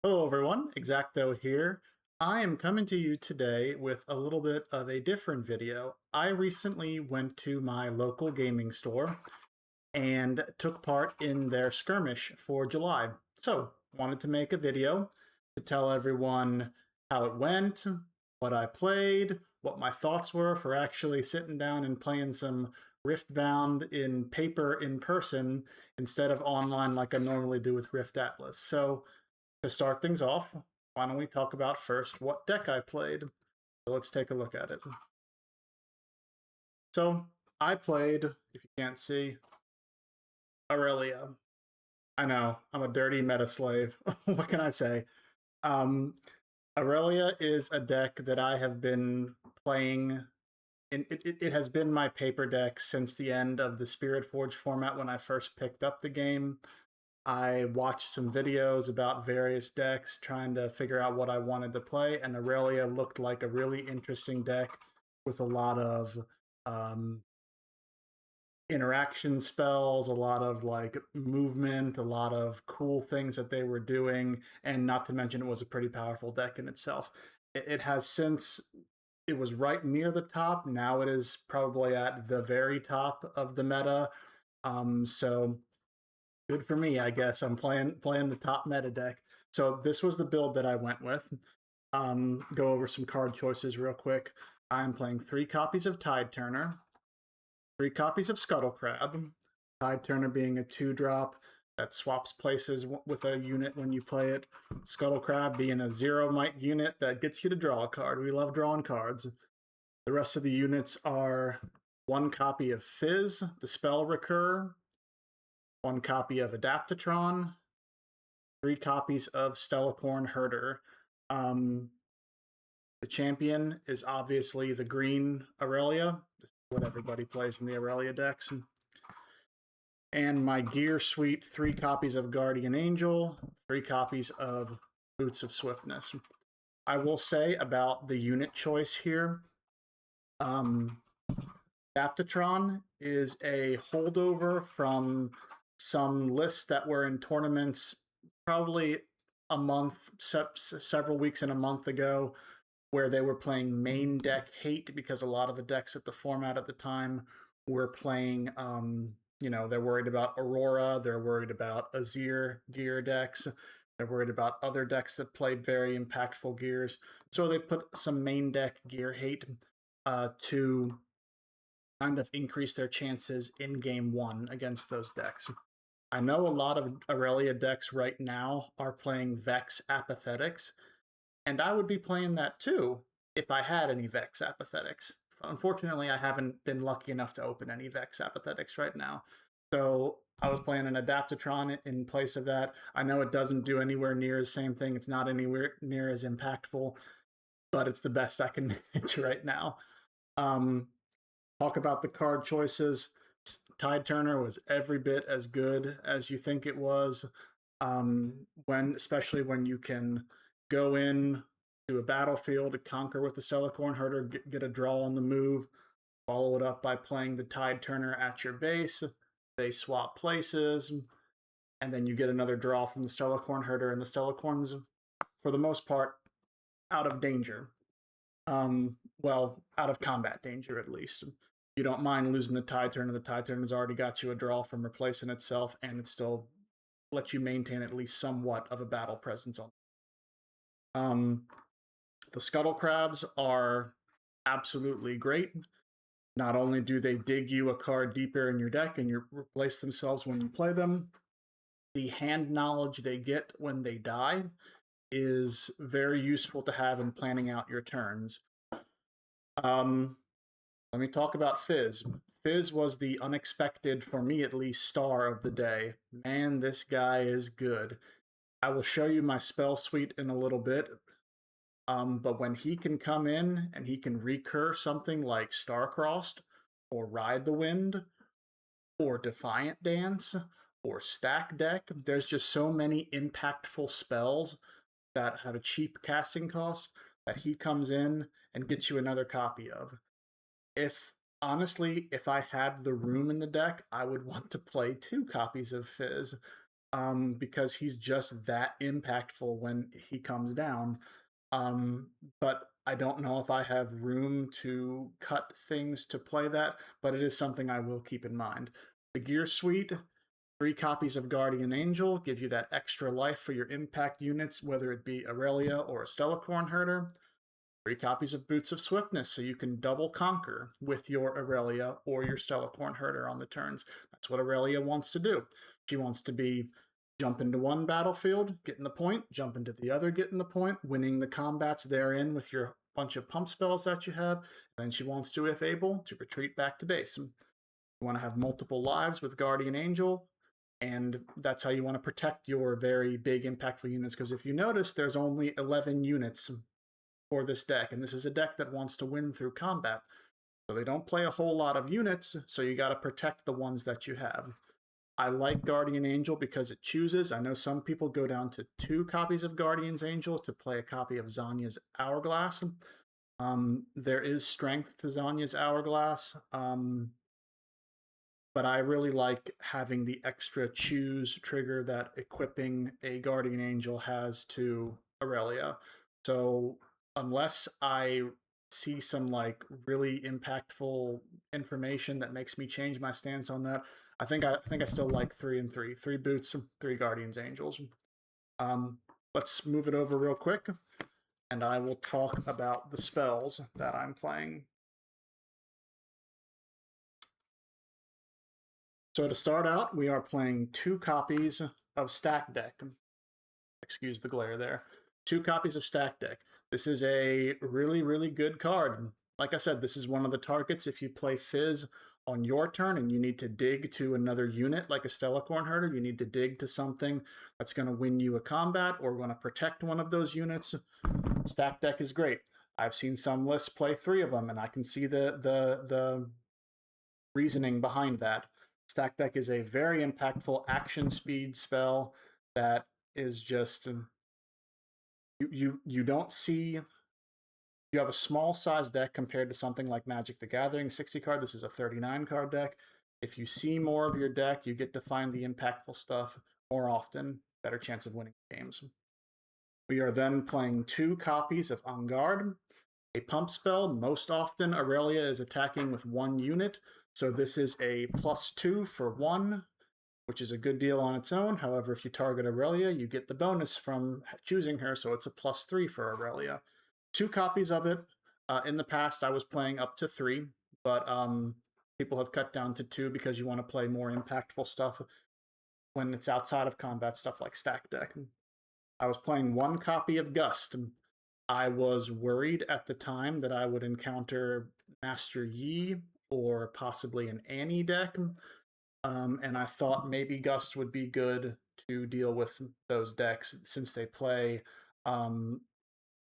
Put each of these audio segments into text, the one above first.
Hello everyone, Exacto here. I am coming to you today with a little bit of a different video. I recently went to my local gaming store and took part in their skirmish for July. So, wanted to make a video to tell everyone how it went, what I played, what my thoughts were for actually sitting down and playing some Riftbound in paper in person instead of online like I normally do with Rift Atlas. So, to start things off, why don't we talk about first what deck I played? So let's take a look at it. So I played, if you can't see, Irelia. I know, I'm a dirty meta slave. What can I say? Um, Irelia is a deck that I have been playing. It has been my paper deck since the end of the Spirit Forge format when I first picked up the game. I watched some videos about various decks trying to figure out what I wanted to play, and Irelia looked like a really interesting deck with a lot of um, interaction spells, a lot of like movement, a lot of cool things that they were doing, and not to mention it was a pretty powerful deck in itself. It has since it was right near the top. Now it is probably at the very top of the meta. So good for me, I guess. I'm playing the top meta deck. So this was the build that I went with. Go over some card choices real quick. I'm playing 3 copies of Tide Turner, 3 copies of Scuttle Crab. Tide Turner being a 2-drop that swaps places with a unit when you play it. Scuttle Crab being a 0 might unit that gets you to draw a card. We love drawing cards. The rest of the units are 1 copy of Fizz, the spell Recur, 1 copy of Adaptatron, 3 copies of Stellacorn Herder. The champion is obviously the green Irelia. This is what everybody plays in the Irelia decks. And my gear suite, 3 copies of Guardian Angel, 3 copies of Boots of Swiftness. I will say about the unit choice here, Adaptatron is a holdover from some lists that were in tournaments probably a month, several weeks and a month ago, where they were playing main deck hate because a lot of the decks at the format at the time were playing, they're worried about Aurora, they're worried about Azir gear decks, they're worried about other decks that play very impactful gears. So they put some main deck gear hate to kind of increase their chances in game 1 against those decks. I know a lot of Irelia decks right now are playing Vex Apathetics, and I would be playing that too if I had any Vex Apathetics. Unfortunately, I haven't been lucky enough to open any Vex Apathetics right now. So I was playing an Adaptatron in place of that. I know it doesn't do anywhere near the same thing. It's not anywhere near as impactful, but it's the best I can manage right now. Talk about the card choices. Tide Turner was every bit as good as you think it was. Especially when you can go in to a battlefield to conquer with the Stellacorn Herder, get a draw on the move, follow it up by playing the Tide Turner at your base. They swap places, and then you get another draw from the Stellacorn Herder, and the Stellacorns, for the most part, out of danger. Out of combat danger at least. You don't mind losing the Tide Turner. The Tide Turner's already got you a draw from replacing itself, and it still lets you maintain at least somewhat of a battle presence on. The Scuttle Crabs are absolutely great. Not only do they dig you a card deeper in your deck and you replace themselves when you play them, the hand knowledge they get when they die is very useful to have in planning out your turns. Let me talk about Fizz. Fizz was the unexpected, for me at least, star of the day. Man, this guy is good. I will show you my spell suite in a little bit. But when he can come in and he can recur something like Starcrossed, or Ride the Wind, or Defiant Dance, or Stack Deck, there's just so many impactful spells that have a cheap casting cost that he comes in and gets you another copy of. Honestly, if I had the room in the deck, I would want to play 2 copies of Fizz. because he's just that impactful when he comes down. But I don't know if I have room to cut things to play that, but it is something I will keep in mind. The gear suite, 3 copies of Guardian Angel give you that extra life for your impact units, whether it be Irelia or a Stellacorn Herder. 3 copies of Boots of Swiftness, so you can double conquer with your Irelia or your Stellacorn Herder on the turns. That's what Irelia wants to do. She wants to be jump into one battlefield, getting the point, jump into the other, getting the point, winning the combats therein with your bunch of pump spells that you have. Then she wants to, if able, to retreat back to base. You want to have multiple lives with Guardian Angel, and that's how you want to protect your very big impactful units, because if you notice, there's only 11 units for this deck, and this is a deck that wants to win through combat. So they don't play a whole lot of units, so you got to protect the ones that you have. I like Guardian Angel because it chooses. I know some people go down to 2 copies of Guardian's Angel to play a copy of Zanya's Hourglass. There is strength to Zanya's Hourglass, but I really like having the extra choose trigger that equipping a Guardian Angel has to Irelia. So unless I see some like really impactful information that makes me change my stance on that, I think I still like 3 and 3. 3 boots, 3 Guardians Angels. Let's move it over real quick, and I will talk about the spells that I'm playing. So to start out, we are playing 2 copies of Stack Deck. Excuse the glare there. 2 copies of Stack Deck. This is a really, really good card. Like I said, this is one of the targets if you play Fizz on your turn and you need to dig to another unit like a Stellacorn Herder. You need to dig to something that's going to win you a combat or going to protect one of those units. Stack Deck is great. I've seen some lists play 3 of them, and I can see the reasoning behind that. Stack Deck is a very impactful action speed spell that is just you don't see. You have a small size deck compared to something like Magic the Gathering 60 card. This is a 39 card deck. If you see more of your deck, you get to find the impactful stuff more often. Better chance of winning games. We are then playing 2 copies of On Guard, a pump spell. Most often, Irelia is attacking with 1 unit, so this is a +2 for 1, which is a good deal on its own. However, if you target Irelia, you get the bonus from choosing her, so it's a +3 for Irelia. 2 copies of it. In the past, I was playing up to 3, but people have cut down to 2 because you want to play more impactful stuff when it's outside of combat, stuff like Stack Deck. I was playing 1 copy of Gust. I was worried at the time that I would encounter Master Yi or possibly an Annie deck, and I thought maybe Gust would be good to deal with those decks since they play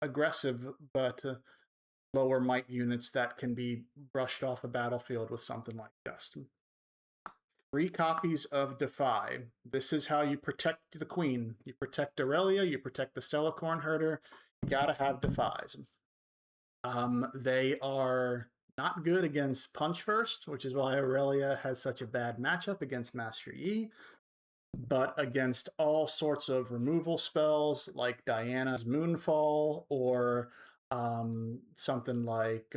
aggressive but lower might units that can be brushed off a battlefield with something like Gust. 3 copies of Defy. This is how you protect the Queen. You protect Irelia, you protect the Stellacorn Herder. You gotta have Defies. They are not good against Punch First, which is why Irelia has such a bad matchup against Master Yi. But against all sorts of removal spells like Diana's Moonfall or something like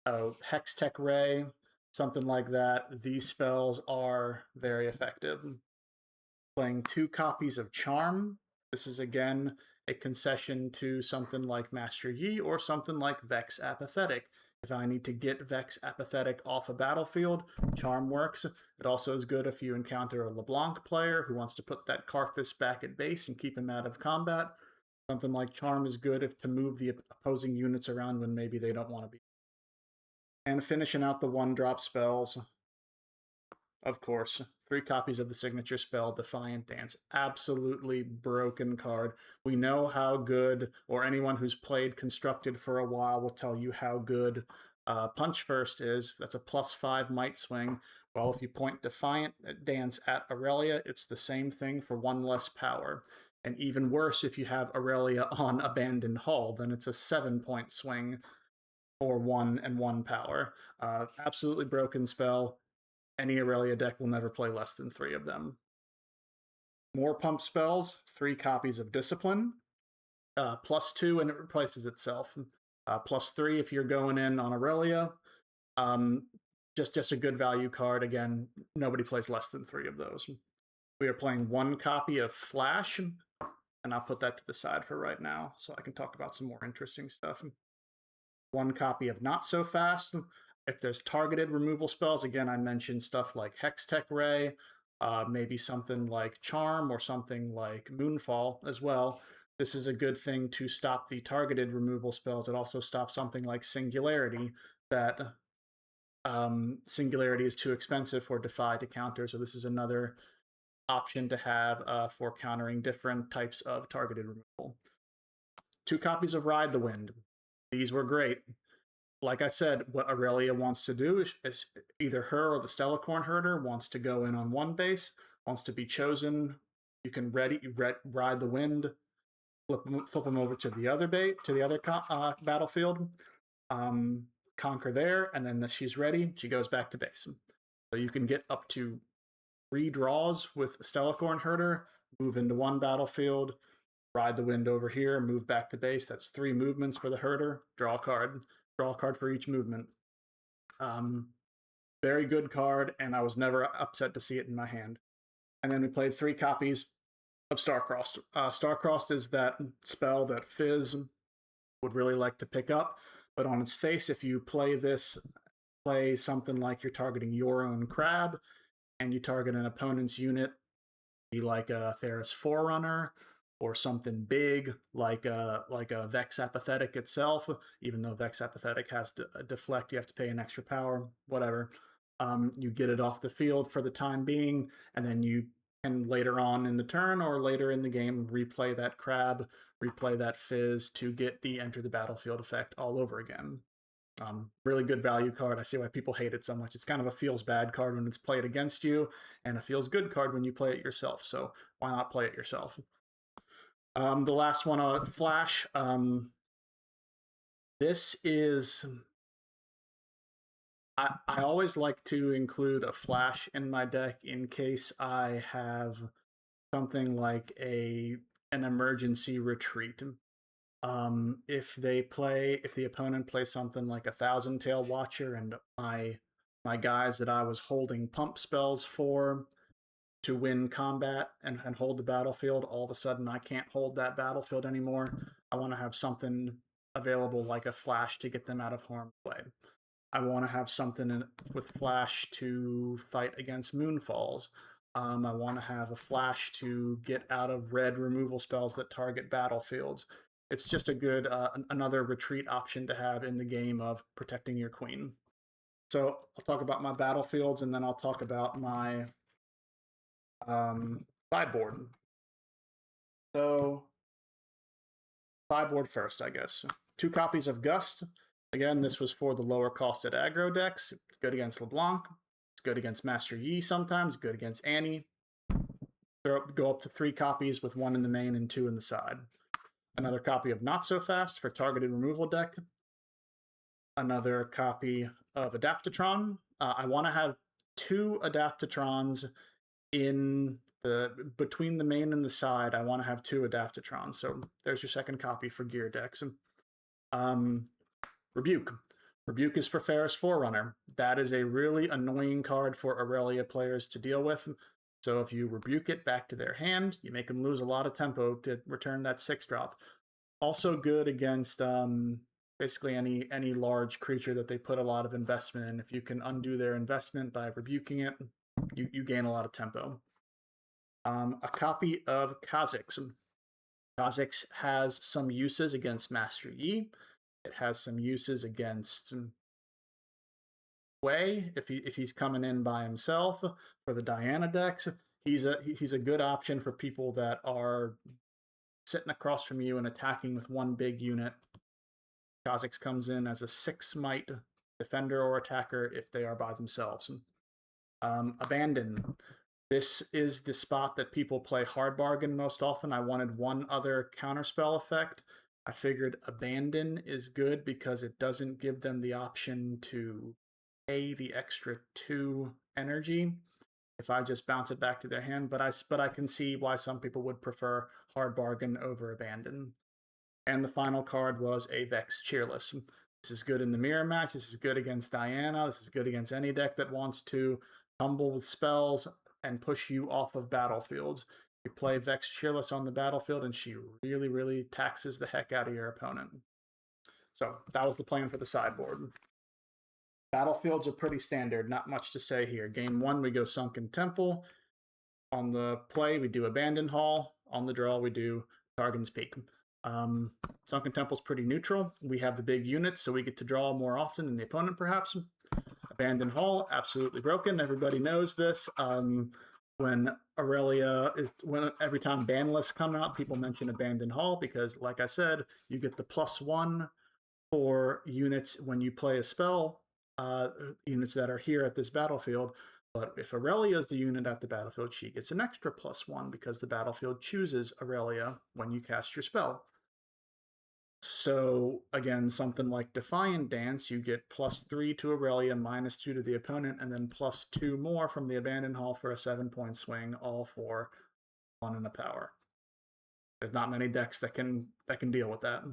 Hextech Ray, something like that, these spells are very effective. Playing 2 copies of Charm. This is again a concession to something like Master Yi or something like Vex Apathetic. If I need to get Vex Apathetic off a battlefield, Charm works. It also is good if you encounter a LeBlanc player who wants to put that Karthus back at base and keep him out of combat. Something like Charm is good if to move the opposing units around when maybe they don't want to be. And finishing out the 1-drop spells, of course, 3 copies of the signature spell, Defiant Dance. Absolutely broken card. We know how good, or anyone who's played Constructed for a while will tell you how good Punch First is. That's a +5 might swing. Well, if you point Defiant Dance at Irelia, it's the same thing for 1 less power. And even worse, if you have Irelia on Abandoned Hall, then it's a 7-point swing for 1 and 1 power. Absolutely broken spell. Any Irelia deck will never play less than 3 of them. more pump spells, 3 copies of Discipline, +2, and it replaces itself. +3 if you're going in on Irelia. Just a good value card. Again, nobody plays less than 3 of those. We are playing 1 copy of Flash, and I'll put that to the side for right now so I can talk about some more interesting stuff. 1 copy of Not So Fast. If there's targeted removal spells, again, I mentioned stuff like Hextech Ray, maybe something like Charm or something like Moonfall as well. This is a good thing to stop the targeted removal spells. It also stops something like Singularity, that Singularity is too expensive for Defy to counter, so this is another option to have for countering different types of targeted removal. 2 copies of Ride the Wind. These were great. Like I said, what Irelia wants to do is either her or the Stellacorn Herder wants to go in on 1 base, wants to be chosen. You can Ride the Wind, flip them over to the other battlefield, conquer there, and then she's ready. She goes back to base. So you can get up to 3 draws with Stellacorn Herder, move into 1 battlefield, Ride the Wind over here, move back to base. That's 3 movements for the Herder. Draw a card for each movement. Very good card, and I was never upset to see it in my hand. And then we played 3 copies of Starcrossed. Starcrossed is that spell that Fizz would really like to pick up, but on its face, if you play something like you're targeting your own crab, and you target an opponent's unit, be like a Ferris Forerunner, or something big like a Vex Apathetic itself, even though Vex Apathetic has to deflect, you have to pay an extra power, whatever. You get it off the field for the time being, and then you can later on in the turn or later in the game replay that crab, replay that Fizz to get the enter the battlefield effect all over again. Really good value card. I see why people hate it so much. It's kind of a feels bad card when it's played against you, and a feels good card when you play it yourself. So why not play it yourself? The last one, Flash. This is... I always like to include a Flash in my deck in case I have something like an emergency retreat. If the opponent plays something like a Thousand Tail Watcher, and my guys that I was holding pump spells for to win combat and hold the battlefield, all of a sudden I can't hold that battlefield anymore. I want to have something available like a Flash to get them out of harm's way. I want to have something with Flash to fight against Moonfalls. I want to have a Flash to get out of red removal spells that target battlefields. It's just a good, another retreat option to have in the game of protecting your queen. So I'll talk about my battlefields, and then I'll talk about my sideboard. So sideboard first, I guess. 2 copies of Gust. Again, this was for the lower costed aggro decks. It's good against LeBlanc. It's good against Master Yi sometimes. Good against Annie. Go up to 3 copies with 1 in the main and 2 in the side. Another copy of Not So Fast for targeted removal deck. Another copy of Adaptatron. I want to have 2 Adaptatrons in between the main and the side. I want to have 2 Adaptatrons. So there's your second copy for gear decks. Rebuke. Rebuke is for Ferris Forerunner. That is a really annoying card for Irelia players to deal with. So if you rebuke it back to their hand, you make them lose a lot of tempo to return that 6-drop. Also good against basically any large creature that they put a lot of investment in. If you can undo their investment by rebuking it, you gain a lot of tempo. A copy of Kha'Zix. Kha'Zix has some uses against Master Yi. It has some uses against Wei if he's coming in by himself. For the Diana decks, he's a good option for people that are sitting across from you and attacking with 1 big unit. Kha'Zix comes in as a 6 might defender or attacker if they are by themselves. Abandon. This is the spot that people play hard bargain most often. I wanted 1 other counterspell effect. I figured Abandon is good because it doesn't give them the option to pay the extra 2 energy. if I just bounce it back to their hand. But I can see why some people would prefer Hard Bargain over Abandon. And the final card was a Vex Cheerless. This is good in the mirror match. This is good against Diana. This is good against any deck that wants to tumble with spells and push you off of battlefields. You play Vex Cheerless on the battlefield, and she really, really taxes the heck out of your opponent. So that was the plan for the sideboard. Battlefields are pretty standard, not much to say here. Game 1, we go Sunken Temple. On the play, we do Abandoned Hall. On the draw, we do Targon's Peak. Sunken Temple's pretty neutral. We have the big units, so we get to draw more often than the opponent, perhaps. Abandoned Hall, absolutely broken. Everybody knows this. When every time ban lists come out, people mention Abandoned Hall because, like I said, you get the +1 for units when you play a spell, units that are here at this battlefield. But if Irelia is the unit at the battlefield, she gets an extra +1 because the battlefield chooses Irelia when you cast your spell. So again, something like Defiant Dance, you get +3 to Irelia, -2 to the opponent, and then +2 more from the Abandoned Hall for a 7-point swing, all for 1 and a power. There's not many decks that can deal with that.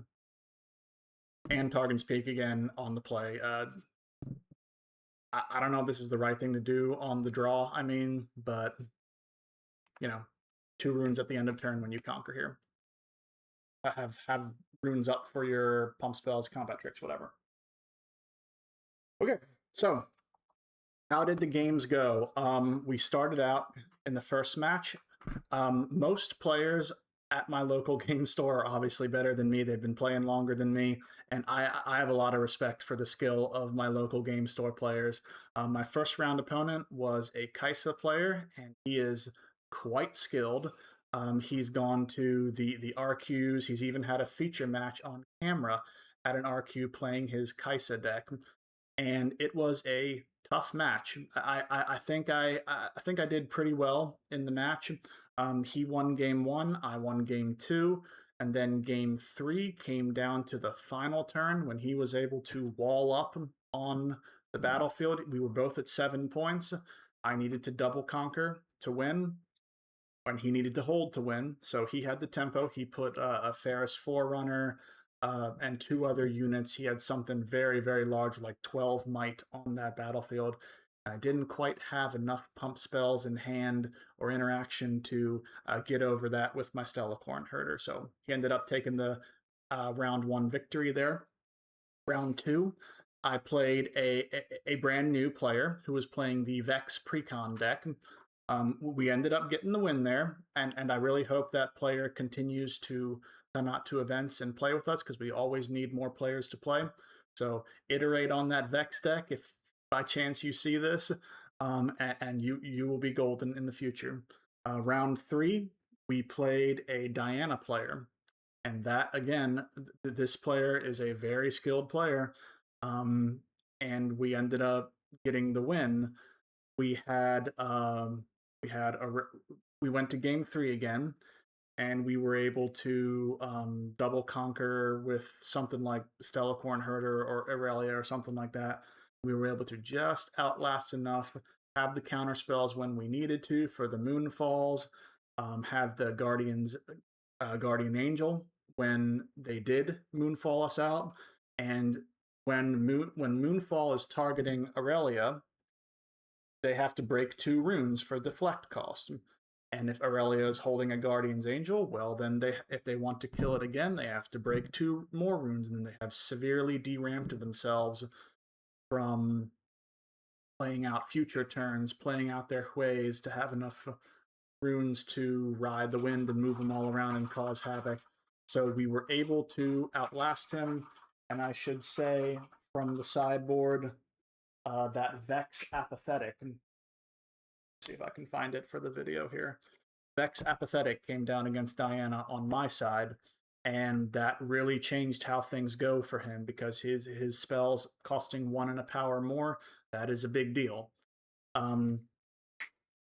And Targon's Peak again on the play. I don't know if this is the right thing to do on the draw, I mean, but, 2 runes at the end of turn when you conquer here. Have runes up for your pump spells, combat tricks, whatever. Okay, so how did the games go? We started out in the first match. Most players at my local game store are obviously better than me. They've been playing longer than me, and I have a lot of respect for the skill of my local game store players. My first round opponent was a Kaisa player, and he is quite skilled. He's gone to the RQs. He's even had a feature match on camera at an RQ playing his Kaisa deck, and it was a tough match. I think I did pretty well in the match. He won game 1, I won game 2, and then game 3 came down to the final turn when he was able to wall up on the battlefield. We were both at 7 points. I needed to double conquer to win, and he needed to hold to win. So he had the tempo. He put a Ferris Forerunner and 2 other units. He had something very, very large, like 12 might on that battlefield. I didn't quite have enough pump spells in hand or interaction to get over that with my Stellacorn Herder. So he ended up taking the round 1 victory there. Round 2, I played a brand new player who was playing the Vex Precon deck. We ended up getting the win there, and I really hope that player continues to come out to events and play with us because we always need more players to play. So iterate on that Vex deck if by chance you see this, and you will be golden in the future. Round 3, we played a Diana player, and that again, this player is a very skilled player, and we ended up getting the win. We went to game 3 again, and we were able to double conquer with something like Stellacorn Herder or Irelia or something like that. We were able to just outlast enough, have the counter spells when we needed to for the Moonfalls, have the Guardian Angel when they did Moonfall us out, and when Moonfall is targeting Irelia, they have to break 2 runes for deflect cost. And if Irelia is holding a Guardian's Angel, well, then if they want to kill it again, they have to break 2 more runes, and then they have severely deramped themselves from playing out future turns, playing out their Hueys to have enough runes to ride the wind and move them all around and cause havoc. So we were able to outlast him, and I should say from the sideboard, that Vex Apathetic. Let's see if I can find it for the video here. Vex Apathetic came down against Diana on my side, and that really changed how things go for him because his spells costing 1 and a power more, that is a big deal. A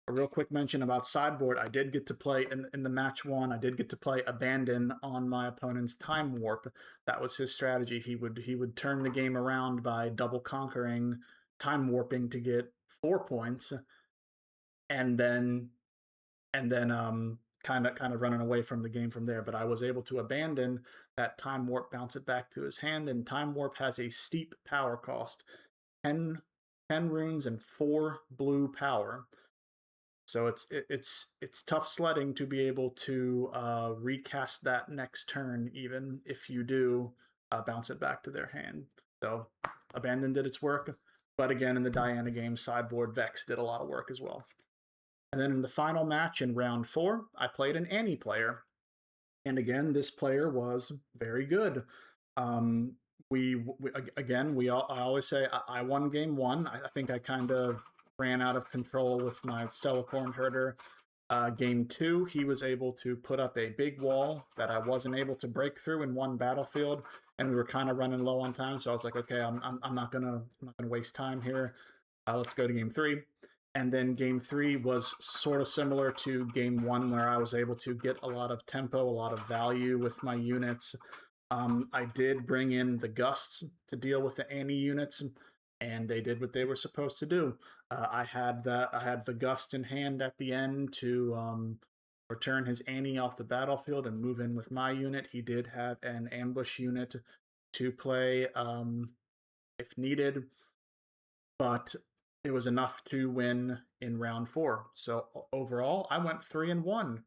real quick mention about sideboard, I did get to play in the match 1, I did get to play Abandon on my opponent's Time Warp. That was his strategy. He would turn the game around by double conquering, time warping to get 4 points, and then kind of running away from the game from there. But I was able to abandon that time warp, bounce it back to his hand, and time warp has a steep power cost, 10, 10 runes and 4 blue power. So it's tough sledding to be able to recast that next turn, even if you do bounce it back to their hand. So abandon did its work, but again in the Diana game, sideboard Vex did a lot of work as well. And then in the final match in round 4, I played an Annie player, and again this player was very good. Um, I always say I won game 1. I think I kind of ran out of control with my Stellacorn Herder. Game 2, he was able to put up a big wall that I wasn't able to break through in one battlefield, and we were kind of running low on time. So I was like, okay, I'm not gonna waste time here. Let's go to game 3. And then game 3 was sort of similar to game 1, where I was able to get a lot of tempo, a lot of value with my units. I did bring in the gusts to deal with the Annie units, and they did what they were supposed to do. I had the gust in hand at the end to return his Annie off the battlefield and move in with my unit. He did have an ambush unit to play if needed, but it was enough to win in round 4. So overall, I went 3-1.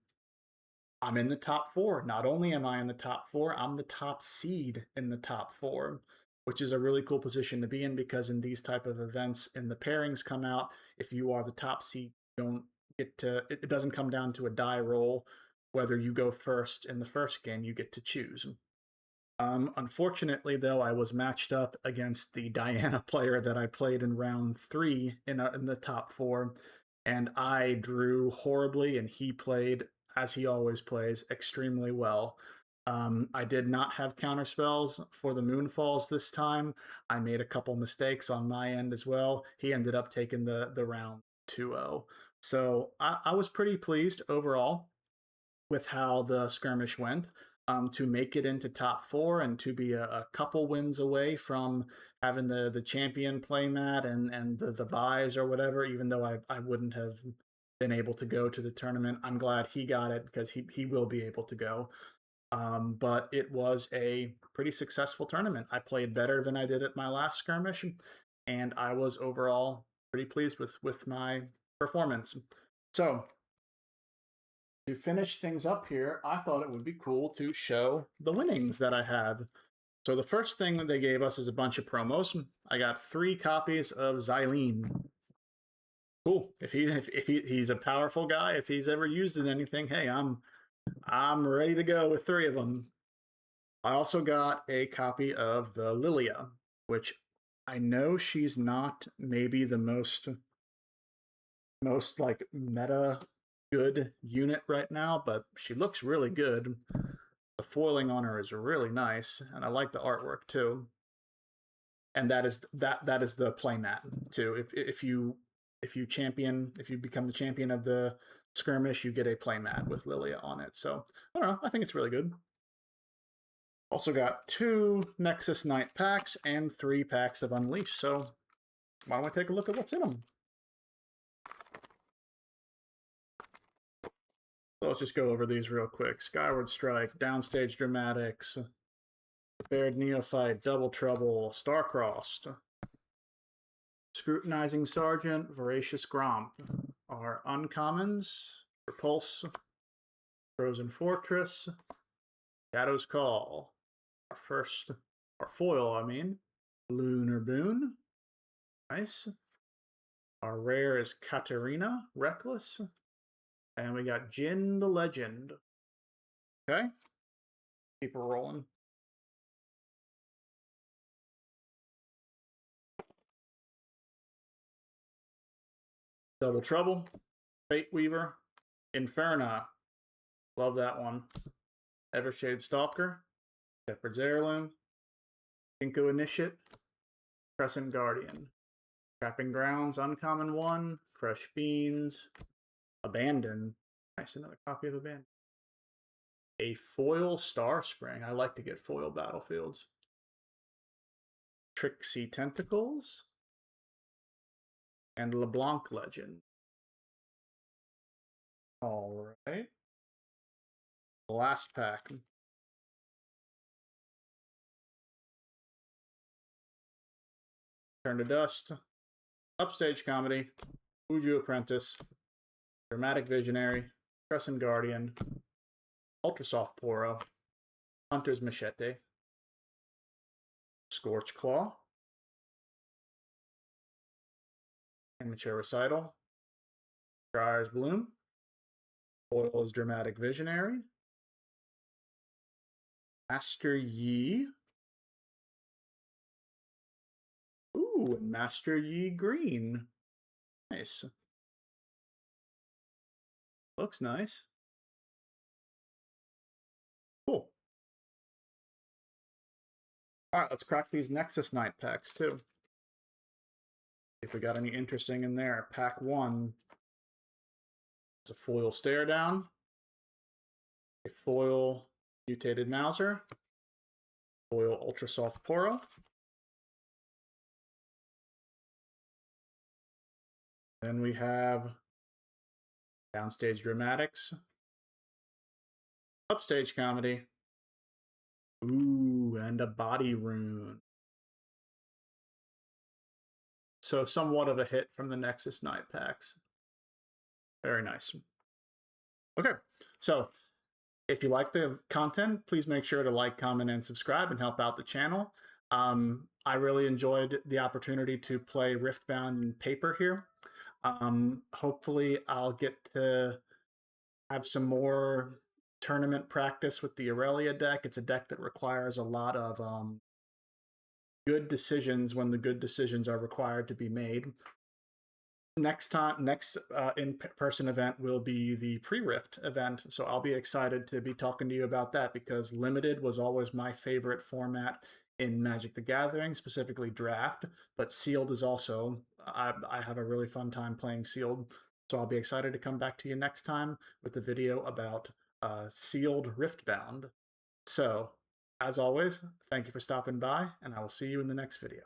I'm in the top 4. Not only am I in the top 4, I'm the top seed in the top 4, which is a really cool position to be in, because in these type of events, and the pairings come out, if you are the top seed, you don't get to. It doesn't come down to a die roll. Whether you go first in the first game, you get to choose. Unfortunately, though, I was matched up against the Diana player that I played in round 3 in the top 4, and I drew horribly, and he played, as he always plays, extremely well. I did not have counter spells for the Moonfalls this time. I made a couple mistakes on my end as well. He ended up taking the round 2-0. So I was pretty pleased overall with how the skirmish went. To make it into top 4 and to be a couple wins away from having the champion playmat and the buys or whatever, even though I wouldn't have been able to go to the tournament. I'm glad he got it, because he will be able to go. But it was a pretty successful tournament. I played better than I did at my last skirmish, and I was overall pretty pleased with my performance. So to finish things up here, I thought it would be cool to show the winnings that I had. So the first thing that they gave us is a bunch of promos. I got 3 copies of Xylene. Cool. If he's a powerful guy, if he's ever used in anything, hey, I'm ready to go with 3 of them. I also got a copy of the Lilia, which I know she's not maybe the most like meta good unit right now, but she looks really good. The foiling on her is really nice, and I like the artwork too. And that is the playmat too. If you become the champion of the skirmish, you get a playmat with Lilia on it. So I don't know, I think it's really good. Also got 2 Nexus Knight packs and 3 packs of Unleash. So why don't we take a look at what's in them? So let's just go over these real quick. Skyward Strike, Downstage Dramatics, Prepared Neophyte, Double Trouble, Star-Crossed, Scrutinizing Sergeant, Voracious Gromp. Our uncommons: Repulse, Frozen Fortress, Shadow's Call. Our foil, Lunar Boon. Nice. Our rare is Katarina, Reckless. And we got Jin the Legend. Okay. Keep her rolling. Double Trouble, Fate Weaver, Inferna. Love that one. Evershade Stalker, Shepherd's Heirloom, Ginkgo Initiate, Crescent Guardian. Trapping Grounds, uncommon 1, Fresh Beans, Abandon. Nice, another copy of Abandon. A foil Star Spring. I like to get foil battlefields. Trixie Tentacles, and LeBlanc Legend. All right. Last pack. Turn to Dust. Upstage Comedy. Uju Apprentice. Dramatic Visionary. Crescent Guardian. Ultrasoft Poro. Hunter's Machete. Scorch Claw. Amateur Recital. Briar's Bloom. Foil's Dramatic Visionary. Master Yi. Ooh, Master Yi Green. Nice. Looks nice. Cool. All right, let's crack these Nexus Knight packs too. If we got any interesting in there. Pack 1 is a foil Stare Down, a foil Mutated Mauser, foil Ultrasoft Poro, then we have Downstage Dramatics, Upstage Comedy, ooh, and a Body Rune. So somewhat of a hit from the Nexus Knight packs. Very nice. Okay, so if you like the content, please make sure to like, comment, and subscribe and help out the channel. I really enjoyed the opportunity to play Riftbound in paper here. Hopefully I'll get to have some more tournament practice with the Irelia deck. It's a deck that requires a lot of good decisions when the good decisions are required to be made. Next in-person event will be the pre-Rift event, so I'll be excited to be talking to you about that because Limited was always my favorite format in Magic the Gathering, specifically Draft, but Sealed is also, I have a really fun time playing Sealed, so I'll be excited to come back to you next time with a video about Sealed Riftbound. So, as always, thank you for stopping by, and I will see you in the next video.